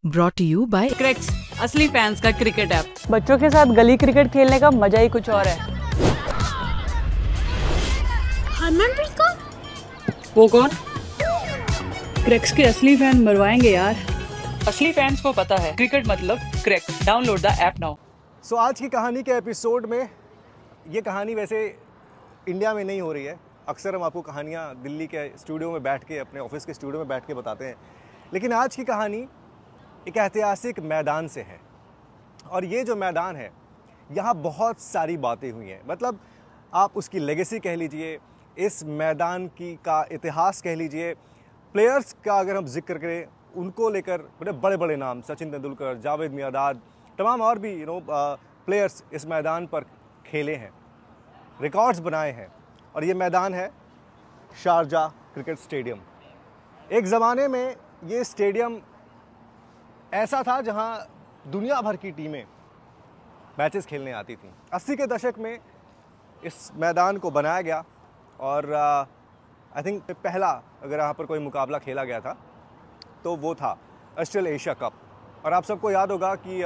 Brought you bye cracks, असली fans का cricket app. बच्चों के साथ गली क्रिकेट खेलने का मजा ही कुछ और है। हरमनप्रीत कौर? वो कौन? क्रैक्स के असली फैन मरवाएंगे यार। असली फैंस को पता है क्रिकेट मतलब crack. Download the app now. So आज की कहानी के एपिसोड में ये कहानी वैसे इंडिया में नहीं हो रही है। अक्सर हम आपको कहानियाँ दिल्ली के स्टूडियो में बैठ के, अपने ऑफिस के स्टूडियो में बैठ के बताते हैं, लेकिन आज की कहानी एक ऐतिहासिक मैदान से है। और ये जो मैदान है, यहाँ बहुत सारी बातें हुई हैं। मतलब आप उसकी लेगेसी कह लीजिए, इस मैदान की का इतिहास कह लीजिए, प्लेयर्स का अगर हम जिक्र करें, उनको लेकर बड़े बड़े नाम, सचिन तेंदुलकर, जावेद मियांदाद, तमाम और भी प्लेयर्स इस मैदान पर खेले हैं, रिकॉर्ड्स बनाए हैं। और ये मैदान है शारजाह क्रिकेट स्टेडियम। एक ज़माने में ये स्टेडियम ऐसा था जहां दुनिया भर की टीमें मैचेस खेलने आती थीं। 80 के दशक में इस मैदान को बनाया गया और आई थिंक पहला अगर यहाँ पर कोई मुकाबला खेला गया था तो वो था ऑस्ट्रेलिया एशिया कप। और आप सबको याद होगा कि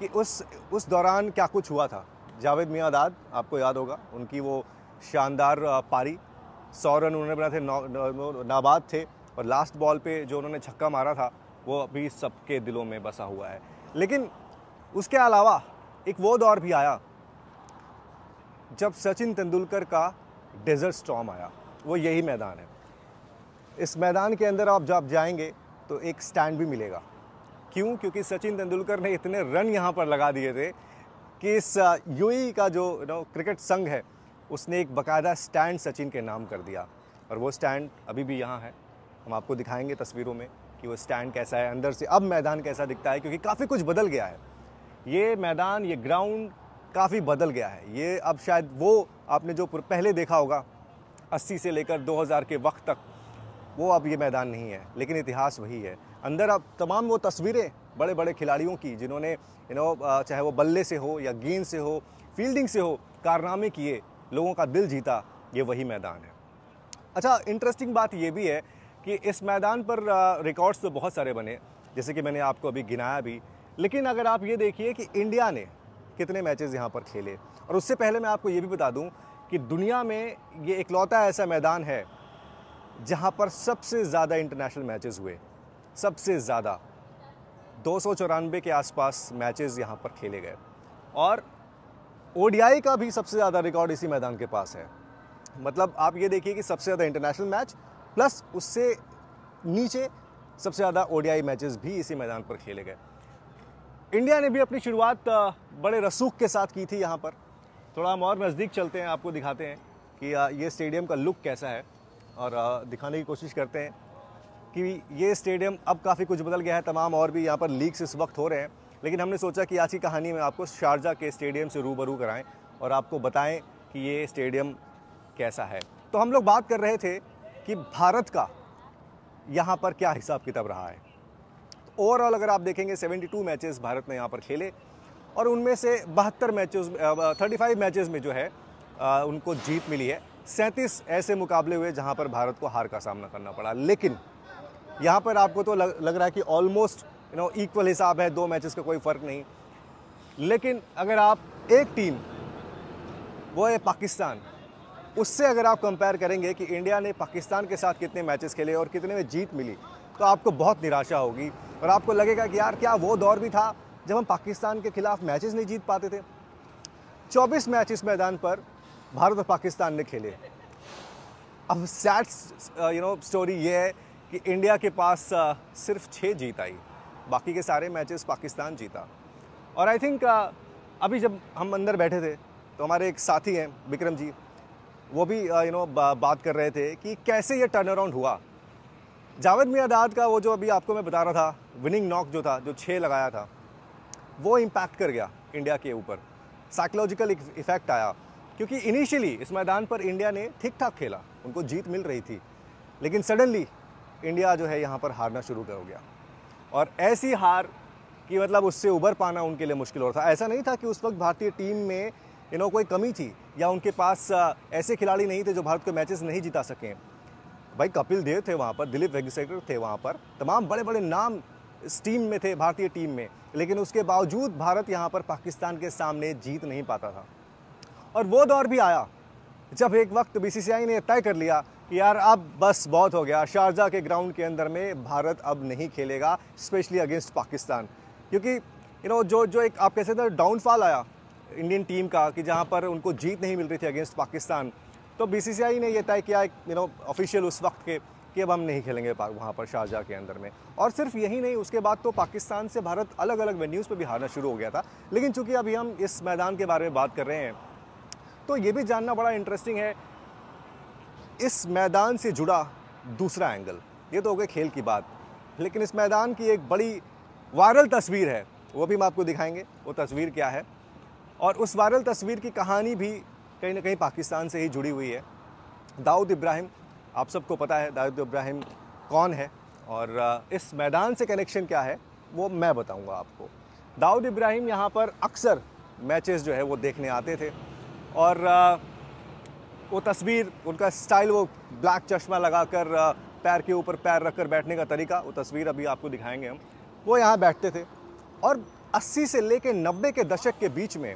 उस दौरान क्या कुछ हुआ था। जावेद मियांदाद, आपको याद होगा, उनकी वो शानदार पारी, 100 रन उन्होंने बनाए थे, नाबाद थे, और लास्ट बॉल पे जो उन्होंने छक्का मारा था वो अभी सबके दिलों में बसा हुआ है। लेकिन उसके अलावा एक वो दौर भी आया जब सचिन तेंदुलकर का डेजर्ट स्टॉर्म आया। वो यही मैदान है। इस मैदान के अंदर आप जब जाएंगे तो एक स्टैंड भी मिलेगा। क्यों? क्योंकि सचिन तेंदुलकर ने इतने रन यहाँ पर लगा दिए थे कि इस यूएई का जो क्रिकेट संघ है, उसने एक बाकायदा स्टैंड सचिन के नाम कर दिया। और वो स्टैंड अभी भी यहाँ है। हम आपको दिखाएंगे तस्वीरों में कि वो स्टैंड कैसा है, अंदर से अब मैदान कैसा दिखता है, क्योंकि काफ़ी कुछ बदल गया है। ये मैदान, ये ग्राउंड काफ़ी बदल गया है। ये अब शायद वो आपने जो पहले देखा होगा 80 से लेकर 2000 के वक्त तक, वो अब ये मैदान नहीं है, लेकिन इतिहास वही है। अंदर अब तमाम वो तस्वीरें बड़े बड़े खिलाड़ियों की, जिन्होंने चाहे वो बल्ले से हो या गेंद से हो, फील्डिंग से हो, कारनामे किए, लोगों का दिल जीता, ये वही मैदान है। अच्छा, इंटरेस्टिंग बात ये भी है कि इस मैदान पर रिकॉर्ड्स तो बहुत सारे बने, जैसे कि मैंने आपको अभी गिनाया भी। लेकिन अगर आप ये देखिए कि इंडिया ने कितने मैचेस यहाँ पर खेले, और उससे पहले मैं आपको ये भी बता दूं कि दुनिया में ये इकलौता ऐसा मैदान है जहाँ पर सबसे ज़्यादा इंटरनेशनल मैचेस हुए। सबसे ज़्यादा 294 के आसपास मैचेस यहाँ पर खेले गए। और ओडीआई का भी सबसे ज़्यादा रिकॉर्ड इसी मैदान के पास है। मतलब आप ये देखिए कि सबसे ज़्यादा इंटरनेशनल मैच प्लस उससे नीचे सबसे ज़्यादा ओडीआई मैचेस भी इसी मैदान पर खेले गए। इंडिया ने भी अपनी शुरुआत बड़े रसूख के साथ की थी यहाँ पर। थोड़ा हम और नज़दीक चलते हैं, आपको दिखाते हैं कि ये स्टेडियम का लुक कैसा है, और दिखाने की कोशिश करते हैं कि ये स्टेडियम अब काफ़ी कुछ बदल गया है। तमाम और भी यहाँ पर लीग्स इस वक्त हो रहे हैं, लेकिन हमने सोचा कि आज की कहानी में आपको शारजाह के स्टेडियम से रूबरू कराएं और आपको बताएं कि ये स्टेडियम कैसा है। तो हम लोग बात कर रहे थे कि भारत का यहाँ पर क्या हिसाब किताब रहा है। तो ओवरऑल अगर आप देखेंगे 72 मैचेस भारत ने यहाँ पर खेले, और उनमें से 35 मैचेस में जो है उनको जीत मिली है। 37 ऐसे मुकाबले हुए जहाँ पर भारत को हार का सामना करना पड़ा। लेकिन यहाँ पर आपको तो लग रहा है कि ऑलमोस्ट इक्वल हिसाब है, 2 मैचेस का कोई फ़र्क नहीं। लेकिन अगर आप एक टीम, वो है पाकिस्तान, उससे अगर आप कंपेयर करेंगे कि इंडिया ने पाकिस्तान के साथ कितने मैचेस खेले और कितने में जीत मिली, तो आपको बहुत निराशा होगी और आपको लगेगा कि यार क्या वो दौर भी था जब हम पाकिस्तान के खिलाफ मैचेस नहीं जीत पाते थे। 24 मैच इस मैदान पर भारत और पाकिस्तान ने खेले। अब सैड स्टोरी ये है कि इंडिया के पास सिर्फ 6 जीत आई, बाकी के सारे मैचेस पाकिस्तान जीता। और आई थिंक अभी जब हम अंदर बैठे थे तो हमारे एक साथी हैं विक्रम जी, वो भी बात कर रहे थे कि कैसे ये टर्न अराउंड हुआ। जावेद मियांदाद का वो जो अभी आपको मैं बता रहा था, विनिंग नॉक जो था, जो 6 लगाया था, वो इम्पैक्ट कर गया इंडिया के ऊपर। साइकोलॉजिकल इफेक्ट आया, क्योंकि इनिशियली इस मैदान पर इंडिया ने ठीक ठाक खेला, उनको जीत मिल रही थी, लेकिन सडनली इंडिया जो है यहाँ पर हारना शुरू हो गया। और ऐसी हार कि मतलब उससे उबर पाना उनके लिए मुश्किल हो रहा था। ऐसा नहीं था कि उस वक्त भारतीय टीम में कोई कमी थी या उनके पास ऐसे खिलाड़ी नहीं थे जो भारत को मैचेस नहीं जिता सकें। भाई कपिल देव थे वहाँ पर, दिलीप वेंगसरकर थे वहाँ पर, तमाम बड़े बड़े नाम इस टीम में थे, भारतीय टीम में, लेकिन उसके बावजूद भारत यहाँ पर पाकिस्तान के सामने जीत नहीं पाता था। और वो दौर भी आया जब एक वक्त बीसीसीआई ने तय कर लिया कि यार अब बस बहुत हो गया, शारजा के ग्राउंड के अंदर में भारत अब नहीं खेलेगा, स्पेशली अगेंस्ट पाकिस्तान, क्योंकि जो एक आप कह सकते हैं डाउनफॉल आया इंडियन टीम का कि जहाँ पर उनको जीत नहीं मिल रही थी अगेंस्ट पाकिस्तान। तो बीसीसीआई ने ये तय किया ऑफिशियल उस वक्त के कि अब हम नहीं खेलेंगे वहाँ पर शारजा के अंदर में। और सिर्फ यही नहीं, उसके बाद तो पाकिस्तान से भारत अलग अलग वेन्यूज़ पे भी हारना शुरू हो गया था। लेकिन चूंकि अभी हम इस मैदान के बारे में बात कर रहे हैं तो ये भी जानना बड़ा इंटरेस्टिंग है इस मैदान से जुड़ा दूसरा एंगल। ये तो हो गई खेल की बात, लेकिन इस मैदान की एक बड़ी वायरल तस्वीर है, वो भी हम आपको दिखाएंगे वो तस्वीर क्या है। और उस वायरल तस्वीर की कहानी भी कहीं ना कहीं पाकिस्तान से ही जुड़ी हुई है। दाऊद इब्राहिम, आप सबको पता है दाऊद इब्राहिम कौन है और इस मैदान से कनेक्शन क्या है वो मैं बताऊंगा आपको। दाऊद इब्राहिम यहाँ पर अक्सर मैचेस जो है वो देखने आते थे और वो तस्वीर, उनका स्टाइल, वो ब्लैक चश्मा लगाकर पैर के ऊपर पैर रखकर बैठने का तरीका, वो तस्वीर अभी आपको दिखाएंगे हम। वो यहाँ बैठते थे और 80 से लेकर 90 के दशक के बीच में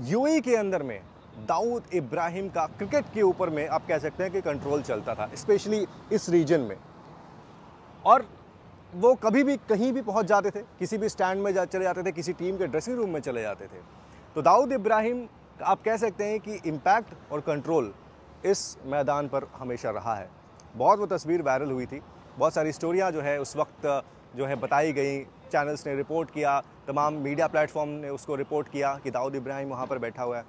यूएई के अंदर में दाऊद इब्राहिम का क्रिकेट के ऊपर में आप कह सकते हैं कि कंट्रोल चलता था, स्पेशली इस रीजन में। और वो कभी भी कहीं भी पहुंच जाते थे, किसी भी स्टैंड में चले जाते थे, किसी टीम के ड्रेसिंग रूम में चले जाते थे। तो दाऊद इब्राहिम आप कह सकते हैं कि इम्पैक्ट और कंट्रोल इस मैदान पर हमेशा रहा है। बहुत वो तस्वीर वायरल हुई थी, बहुत सारी स्टोरियाँ जो है उस वक्त जो है बताई गई, चैनल्स ने रिपोर्ट किया, तमाम मीडिया प्लेटफॉर्म ने उसको रिपोर्ट किया कि दाऊद इब्राहिम वहाँ पर बैठा हुआ है।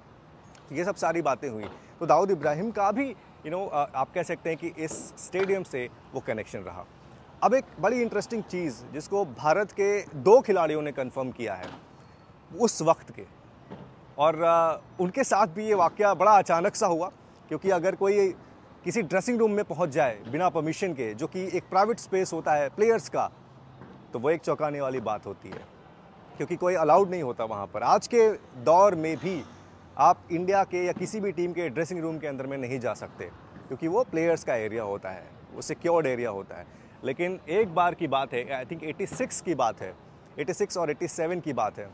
ये सब सारी बातें हुई। तो दाऊद इब्राहिम का भी आप कह सकते हैं कि इस स्टेडियम से वो कनेक्शन रहा। अब एक बड़ी इंटरेस्टिंग चीज़ जिसको भारत के 2 खिलाड़ियों ने कंफर्म किया है उस वक्त के, और उनके साथ भी ये वाक़या बड़ा अचानक सा हुआ, क्योंकि अगर कोई किसी ड्रेसिंग रूम में पहुंच जाए बिना परमिशन के, जो कि एक प्राइवेट स्पेस होता है प्लेयर्स का, तो वो एक चौंकाने वाली बात होती है, क्योंकि कोई अलाउड नहीं होता वहाँ पर। आज के दौर में भी आप इंडिया के या किसी भी टीम के ड्रेसिंग रूम के अंदर में नहीं जा सकते, क्योंकि वो प्लेयर्स का एरिया होता है, वो सिक्योर्ड एरिया होता है। लेकिन एक बार की बात है, आई थिंक 86 की बात है, 86 और 87 की बात है,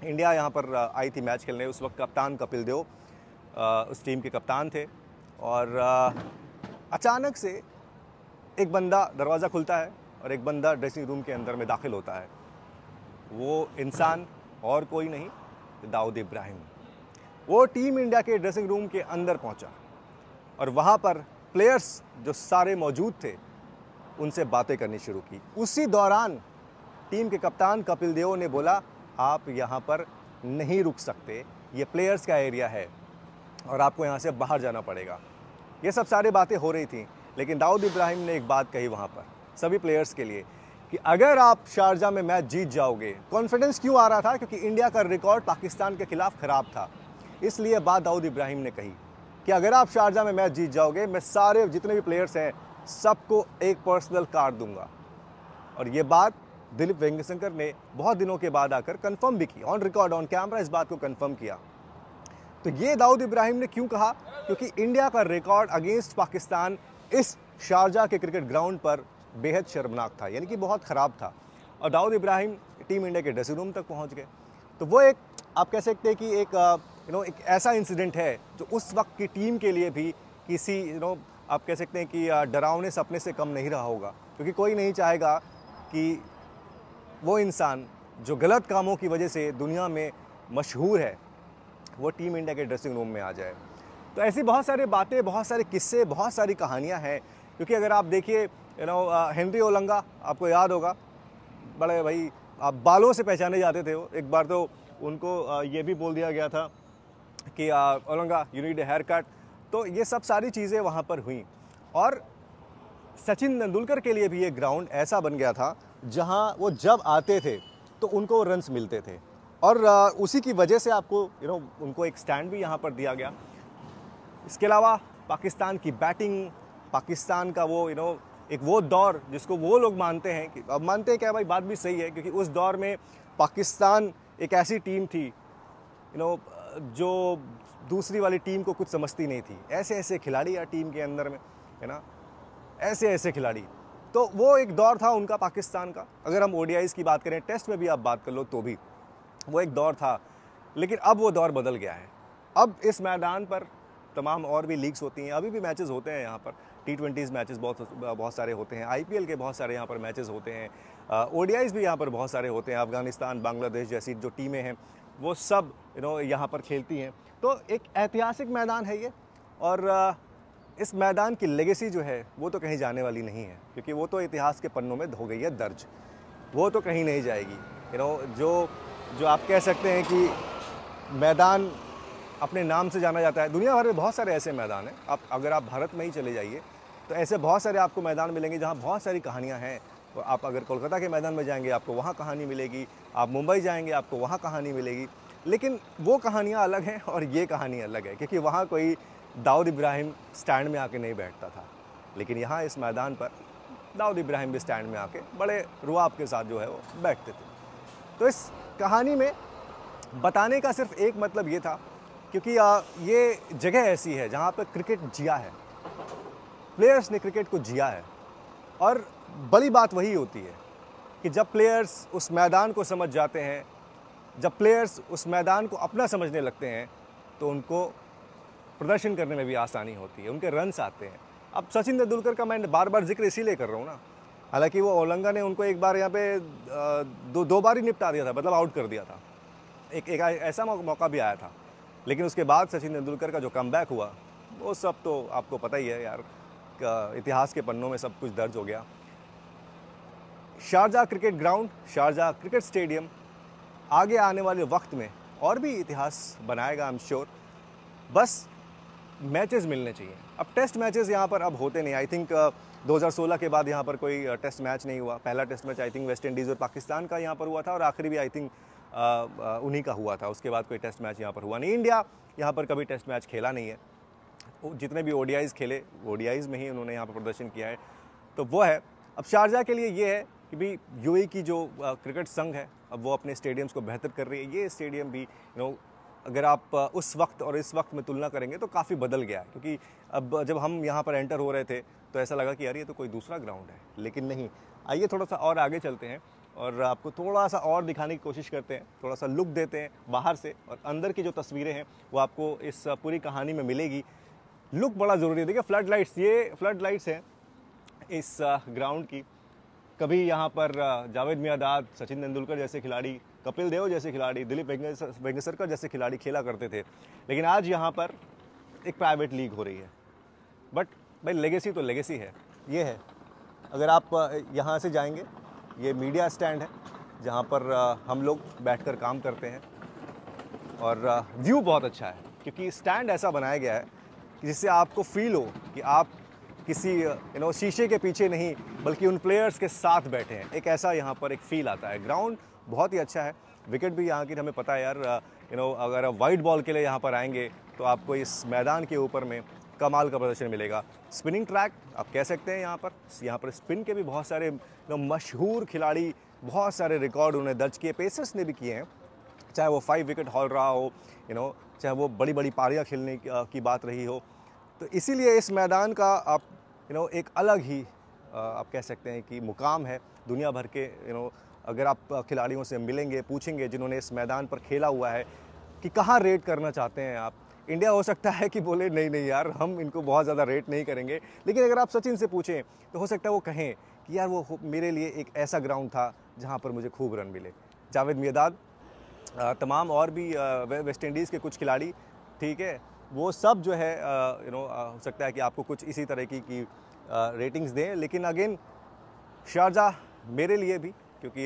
इंडिया यहाँ पर आई थी मैच खेलने। उस वक्त कप्तान कपिल देव उस टीम के कप्तान थे और अचानक से एक बंदा, दरवाज़ा खुलता है और एक बंदा ड्रेसिंग रूम के अंदर में दाखिल होता है। वो इंसान और कोई नहीं, दाऊद इब्राहिम। वो टीम इंडिया के ड्रेसिंग रूम के अंदर पहुंचा और वहाँ पर प्लेयर्स जो सारे मौजूद थे उनसे बातें करनी शुरू की। उसी दौरान टीम के कप्तान कपिल देव ने बोला, आप यहाँ पर नहीं रुक सकते, ये प्लेयर्स का एरिया है और आपको यहाँ से बाहर जाना पड़ेगा। ये सब सारी बातें हो रही थी, लेकिन दाऊद इब्राहिम ने एक बात कही वहाँ पर सभी प्लेयर्स के लिए कि अगर आप शारजा में मैच जीत जाओगे, कॉन्फिडेंस क्यों आ रहा था, क्योंकि इंडिया का रिकॉर्ड पाकिस्तान के खिलाफ ख़राब था, इसलिए बात दाऊद इब्राहिम ने कही कि अगर आप शारजा में मैच जीत जाओगे, मैं सारे जितने भी प्लेयर्स हैं सबको एक पर्सनल कार दूंगा। और ये बात दिलीप वेंगसरकर ने बहुत दिनों के बाद आकर कंफर्म भी की, ऑन रिकॉर्ड, ऑन कैमरा इस बात को कंफर्म किया। तो ये दाऊद इब्राहिम ने क्यों कहा, क्योंकि इंडिया का रिकॉर्ड अगेंस्ट पाकिस्तान इस शारजा के क्रिकेट ग्राउंड पर बेहद शर्मनाक था, यानी कि बहुत ख़राब था। और दाऊद इब्राहिम टीम इंडिया के ड्रेसिंग रूम तक पहुंच गए। तो वो एक आप कह सकते हैं कि एक ऐसा इंसिडेंट है जो उस वक्त की टीम के लिए भी किसी आप कह सकते हैं कि डरावने सपने से कम नहीं रहा होगा, क्योंकि कोई नहीं चाहेगा कि वो इंसान जो गलत कामों की वजह से दुनिया में मशहूर है वो टीम इंडिया के ड्रेसिंग रूम में आ जाए। तो ऐसी बहुत सारी बातें, बहुत सारे किस्से, बहुत सारी कहानियाँ हैं। क्योंकि अगर आप देखिए हेनरी ओलंगा, आपको याद होगा, बड़े भाई आप बालों से पहचाने जाते थे वो। एक बार तो उनको ये भी बोल दिया गया था कि Olonga you need a haircut. तो ये सब सारी चीज़ें वहाँ पर हुई। और सचिन तेंदुलकर के लिए भी ये ग्राउंड ऐसा बन गया था जहाँ वो जब आते थे तो उनको रन्स मिलते थे, और उसी की वजह से आपको उनको एक स्टैंड भी यहाँ पर दिया गया। इसके अलावा पाकिस्तान की बैटिंग, पाकिस्तान का वो एक वो दौर जिसको वो लोग मानते हैं कि, अब मानते हैं क्या भाई, बात भी सही है, क्योंकि उस दौर में पाकिस्तान एक ऐसी टीम थी जो दूसरी वाली टीम को कुछ समझती नहीं थी। ऐसे ऐसे खिलाड़ी या टीम के अंदर में, है ना। ऐसे ऐसे खिलाड़ी। तो वो एक दौर था उनका पाकिस्तान का। अगर हम ओडीआईज़ की बात करें, टेस्ट में भी आप बात कर लो तो भी वो एक दौर था, लेकिन अब वो दौर बदल गया है। अब इस मैदान पर तमाम और भी लीग्स होती हैं, अभी भी मैचेस होते हैं यहाँ पर, T20 मैचेस बहुत सारे होते हैं, IPL के बहुत सारे यहाँ पर मैचेस होते हैं, ओडीआईज़ भी यहाँ पर बहुत सारे होते हैं। अफगानिस्तान, बांग्लादेश जैसी जो टीमें हैं वो सब यहाँ पर खेलती हैं। तो एक ऐतिहासिक मैदान है ये, और इस मैदान की लेगेसी जो है वो तो कहीं जाने वाली नहीं है, क्योंकि वो तो इतिहास के पन्नों में हो गई है दर्ज, वो तो कहीं नहीं जाएगी। जो आप कह सकते हैं कि मैदान अपने नाम से जाना जाता है। दुनिया भर में बहुत सारे ऐसे मैदान हैं। अगर आप भारत में ही चले जाइए तो ऐसे बहुत सारे आपको मैदान मिलेंगे जहाँ बहुत सारी कहानियाँ हैं। तो आप अगर कोलकाता के मैदान में जाएंगे आपको वहाँ कहानी मिलेगी, आप मुंबई जाएंगे आपको वहाँ कहानी मिलेगी, लेकिन वो कहानियाँ अलग हैं और ये कहानी अलग है, क्योंकि वहाँ कोई दाऊद इब्राहिम स्टैंड में आके नहीं बैठता था, लेकिन यहाँ इस मैदान पर दाऊद इब्राहिम भी स्टैंड में आके बड़े रुआब के साथ जो है वो बैठते थे। तो इस कहानी में बताने का सिर्फ एक मतलब ये था, क्योंकि ये जगह ऐसी है जहाँ पर क्रिकेट जिया है, प्लेयर्स ने क्रिकेट को जिया है। और बड़ी बात वही होती है कि जब प्लेयर्स उस मैदान को समझ जाते हैं, जब प्लेयर्स उस मैदान को अपना समझने लगते हैं, तो उनको प्रदर्शन करने में भी आसानी होती है, उनके रन्स आते हैं। अब सचिन तेंदुलकर का मैं बार बार जिक्र इसीलिए कर रहा हूँ ना, हालांकि वो ओलंगा ने उनको एक बार यहाँ पे दो बार ही निपटा दिया था, मतलब आउट कर दिया था। एक ऐसा मौका भी आया था, लेकिन उसके बाद सचिन तेंदुलकर का जो कमबैक हुआ वो सब तो आपको पता ही है यार, इतिहास के पन्नों में सब कुछ दर्ज हो गया। Sharjah cricket ground, Sharjah cricket stadium आगे आने वाले वक्त में और भी इतिहास बनाएगा, आई एम श्योर। बस मैचेस मिलने चाहिए। अब टेस्ट मैचेस यहाँ पर अब होते नहीं। आई थिंक 2016 के बाद यहाँ पर कोई टेस्ट मैच नहीं हुआ। पहला test match I think West Indies और पाकिस्तान का यहाँ पर हुआ था, और आखिरी भी आई थिंक उन्हीं का हुआ था। उसके बाद कोई टेस्ट मैच यहाँ पर हुआ नहीं। इंडिया यहाँ पर कभी टेस्ट मैच खेला नहीं है। जितने भी ओडीआईज़ खेले, ओडीआईज़ में ही उन्होंने यहाँ पर प्रदर्शन किया है, तो वो है। अब शारजाह के लिए ये है कि भी यूएई की जो क्रिकेट संघ है, अब वो अपने स्टेडियम्स को बेहतर कर रही है। ये स्टेडियम भी अगर आप उस वक्त और इस वक्त में तुलना करेंगे तो काफ़ी बदल गया है, क्योंकि अब जब हम यहाँ पर एंटर हो रहे थे तो ऐसा लगा कि यार ये तो कोई दूसरा ग्राउंड है, लेकिन नहीं। आइए थोड़ा सा और आगे चलते हैं और आपको थोड़ा सा और दिखाने की कोशिश करते हैं, थोड़ा सा लुक देते हैं बाहर से, और अंदर की जो तस्वीरें हैं वो आपको इस पूरी कहानी में मिलेगी। लुक बड़ा ज़रूरी है। देखिए फ्लड लाइट्स, ये फ्लड लाइट्स हैं इस ग्राउंड की। कभी यहाँ पर जावेद मियांदाद, सचिन तेंदुलकर जैसे खिलाड़ी, कपिल देव जैसे खिलाड़ी, दिलीप वेंगसरकर जैसे खिलाड़ी खेला करते थे, लेकिन आज यहाँ पर एक प्राइवेट लीग हो रही है। बट भाई लेगेसी तो लेगेसी है, ये है। अगर आप यहाँ से जाएंगे, ये मीडिया स्टैंड है जहाँ पर हम लोग बैठकर काम करते हैं, और व्यू बहुत अच्छा है, क्योंकि स्टैंड ऐसा बनाया गया है कि जिससे आपको फील हो कि आप किसी शीशे के पीछे नहीं, बल्कि उन प्लेयर्स के साथ बैठे हैं। एक ऐसा यहाँ पर एक फील आता है। ग्राउंड बहुत ही अच्छा है। विकेट भी यहाँ की हमें पता है यार, अगर आप वाइड बॉल के लिए यहाँ पर आएंगे तो आपको इस मैदान के ऊपर में कमाल का प्रदर्शन मिलेगा। स्पिनिंग ट्रैक आप कह सकते हैं यहाँ पर स्पिन के भी बहुत सारे मशहूर खिलाड़ी, बहुत सारे रिकॉर्ड उन्हें दर्ज किए, पेसर्स ने भी किए हैं, चाहे वो 5 विकेट हॉल रहा हो, चाहे वो बड़ी बड़ी पारियाँ खेलने की बात रही हो। तो इसीलिए इस मैदान का आप एक अलग ही आप कह सकते हैं कि मुकाम है दुनिया भर के। अगर आप खिलाड़ियों से मिलेंगे, पूछेंगे जिन्होंने इस मैदान पर खेला हुआ है कि कहाँ रेट करना चाहते हैं आप, इंडिया हो सकता है कि बोले नहीं यार हम इनको बहुत ज़्यादा रेट नहीं करेंगे, लेकिन अगर आप सचिन से पूछें तो हो सकता है वो कहें कि यार वो मेरे लिए एक ऐसा ग्राउंड था जहाँ पर मुझे खूब रन मिले। जावेद मियांदाद, तमाम और भी वेस्ट इंडीज़ के कुछ खिलाड़ी, ठीक है, वो सब जो है हो सकता है कि आपको कुछ इसी तरह की रेटिंग्स दें। लेकिन अगेन शारजाह मेरे लिए भी, क्योंकि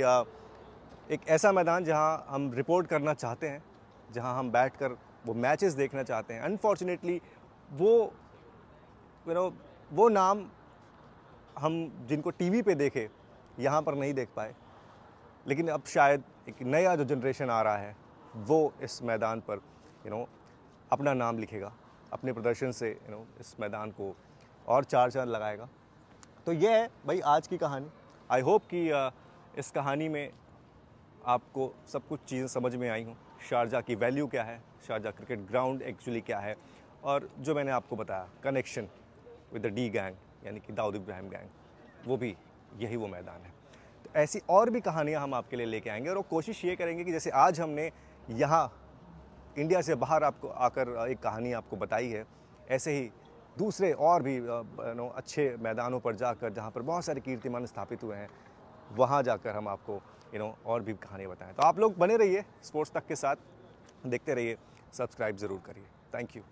एक ऐसा मैदान जहां हम रिपोर्ट करना चाहते हैं, जहां हम बैठकर वो मैचेस देखना चाहते हैं। अनफॉर्चुनेटली वो नाम हम जिनको टीवी पे देखे यहाँ पर नहीं देख पाए, लेकिन अब शायद एक नया जो जनरेशन आ रहा है वो इस मैदान पर अपना नाम लिखेगा, अपने प्रदर्शन से इस मैदान को और चार चांद लगाएगा। तो ये है भाई आज की कहानी। आई होप कि इस कहानी में आपको सब कुछ चीज़ें समझ में आई हों। शारजाह की वैल्यू क्या है, शारजाह क्रिकेट ग्राउंड एक्चुअली क्या है, और जो मैंने आपको बताया connection with the D gang, यानी कि दाऊद इब्राहिम गैंग, वो भी यही वो मैदान है। तो ऐसी और भी कहानियाँ हम आपके लिए लेके आएंगे, और वो कोशिश ये करेंगे कि जैसे आज हमने यहाँ इंडिया से बाहर आपको आकर एक कहानी आपको बताई है, ऐसे ही दूसरे और भी अच्छे मैदानों पर जाकर, जहाँ पर बहुत सारे कीर्तिमान स्थापित हुए हैं, वहाँ जाकर हम आपको और भी कहानियाँ बताएं। तो आप लोग बने रहिए स्पोर्ट्स तक के साथ, देखते रहिए, सब्सक्राइब ज़रूर करिए। Thank you.